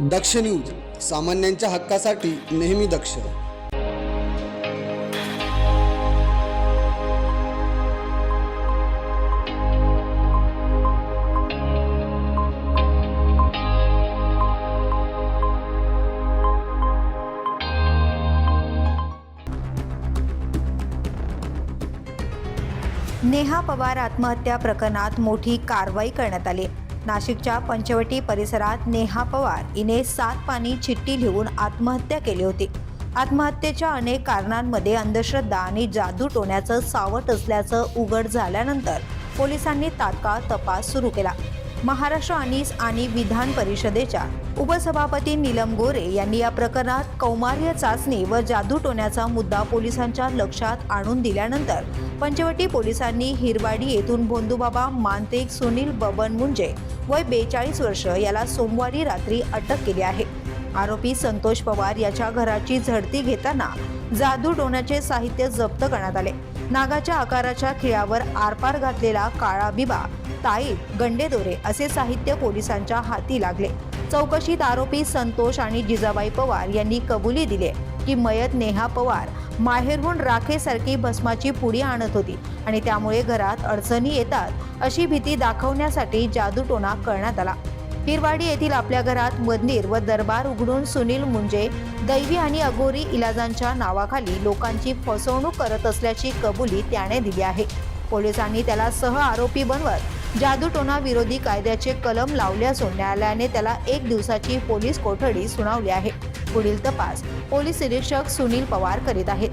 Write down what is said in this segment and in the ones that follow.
दक्ष news, सामान्यांच्या हक्कासाठी नेहमी दक्ष. नेहा पवार आत्महत्या प्रकरणात मोठी कारवाई करण्यात आली. नाशिकच्या पंचवटी परिसरात नेहा पवार हिने 7 पानी चिठ्ठी लिहून आत्महत्या केली होती. आत्महत्येच्या अनेक कारणांमध्ये अंधश्रद्धा आणि जादू टोण्याचं सावट असल्याचं उघड झाल्यानंतर पोलिसांनी तात्काळ तपास सुरू केला. महाराष्ट्र आणि विधान परिषदेच्या उपसभापती नीलम गोरे यांनी या प्रकरणात कौमार्य चाचणी व जादू टोण्याचा मुद्दा पोलिसांच्या लक्षात आणून दिल्यानंतर पंचवटी पोलिसांनी हिरवाडी येथून भोंदूबाबा मांत्रिक सुनील बबन मुंजे वय 42 वर्ष याला सोमवारी रात्री अटक केली आहे. आरोपी संतोष पवार याच्या घराची झडती घेताना जादू टोण्याचे साहित्य जप्त करण्यात आले. नागाच्या आकाराच्या खिळ्यावर आरपार घातलेला काळा बिबा, ताईत, गंडेदोरे असे साहित्य पोलिसांच्या हाती लागले. चौकशीत आरोपी संतोष आणि जिजाबाई पवार यांनी कबुली दिली की मयत नेहा पवार माहेरहून राखेसारखी भस्माची पुडी आणत होती आणि त्यामुळे घरात अडचणी येतात अशी भीती दाखवण्यासाठी जादूटोणा करण्यात आला. हिरवाडी येथील आपल्या घरात मंदिर व दरबार उघडून सुनील मुंजे दैवी आणि अघोरी इलाजांच्या नावाखाली लोकांची फसवणूक करत असल्याची कबुली त्याने दिली आहे. पोलिसांनी त्याला सह आरोपी बनवत जादूटोणा विरोधी कायद्याचे कलम लावले असून न्यायालयाने त्याला 1 दिवसाची पोलीस कोठडी सुनावली आहे. पुढील तपास पोलीस निरीक्षक सुनील पवार करीत आहेत.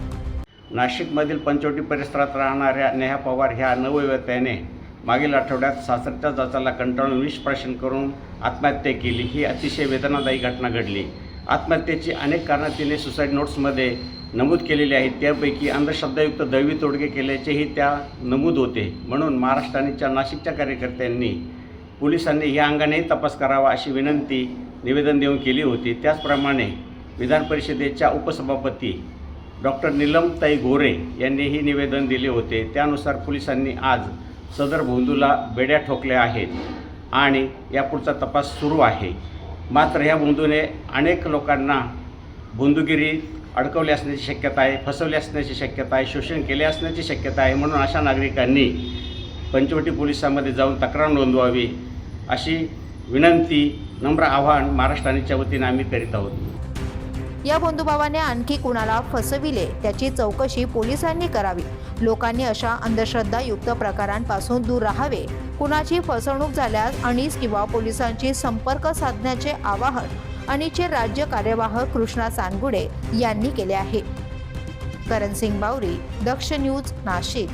नाशिकमधील पंचवटी परिसरात राहणाऱ्या नेहा पवार ह्या नवयुवतीने मागील आठवड्यात सासरच्या जाचाला कंटाळून विषप्राशन करून आत्महत्या केली. ही अतिशय वेदनादायी घटना घडली. आत्महत्येची अनेक कारणं तिने सुसाईड नोट्समध्ये नमूद केलेली आहेत. त्यापैकी अंधश्रद्धायुक्त दैवी तोडगे केल्याचेही त्या नमूद होते. म्हणून महाराष्ट्र आणि नाशिकच्या कार्यकर्त्यांनी पोलिसांनी या अंगानेही तपास करावा अशी विनंती निवेदन देऊन केली होती. त्याचप्रमाणे विधान परिषदेच्या उपसभापती डॉक्टर नीलमताई गोरे यांनीही निवेदन दिले होते. त्यानुसार पोलिसांनी आज सदर भोंदूला बेड्या ठोकल्या आहेत आणि यापुढचा तपास सुरू आहे. मात्र ह्या भोंदूने अनेक लोकांना भोंदूगिरी अडकवले असण्याची शक्यता आहे, फसवले असण्याची शक्यता आहे, शोषण केले असण्याची शक्यता आहे. म्हणून अशा नागरिकांनी पंचवटी पोलिसांमध्ये जाऊन तक्रार नोंदवावी अशी विनंती, नम्र आवाहन महाराष्ट्राच्या वतीने आम्ही करीत आहोत. या भोंदूबाबाने आणखी कुणाला फसविले त्याची चौकशी पोलिसांनी करावी. लोकांनी अशा अंधश्रद्धायुक्त प्रकारांपासून दूर राहावे. कुणाची फसवणूक झाल्यास अनीस किंवा पोलिसांशी संपर्क साधण्याचे आवाहन अनीचे राज्य कार्यवाह कृष्णा सानगुडे यांनी केले आहे. करण सिंग बावरी, दक्ष न्यूज, नाशिक.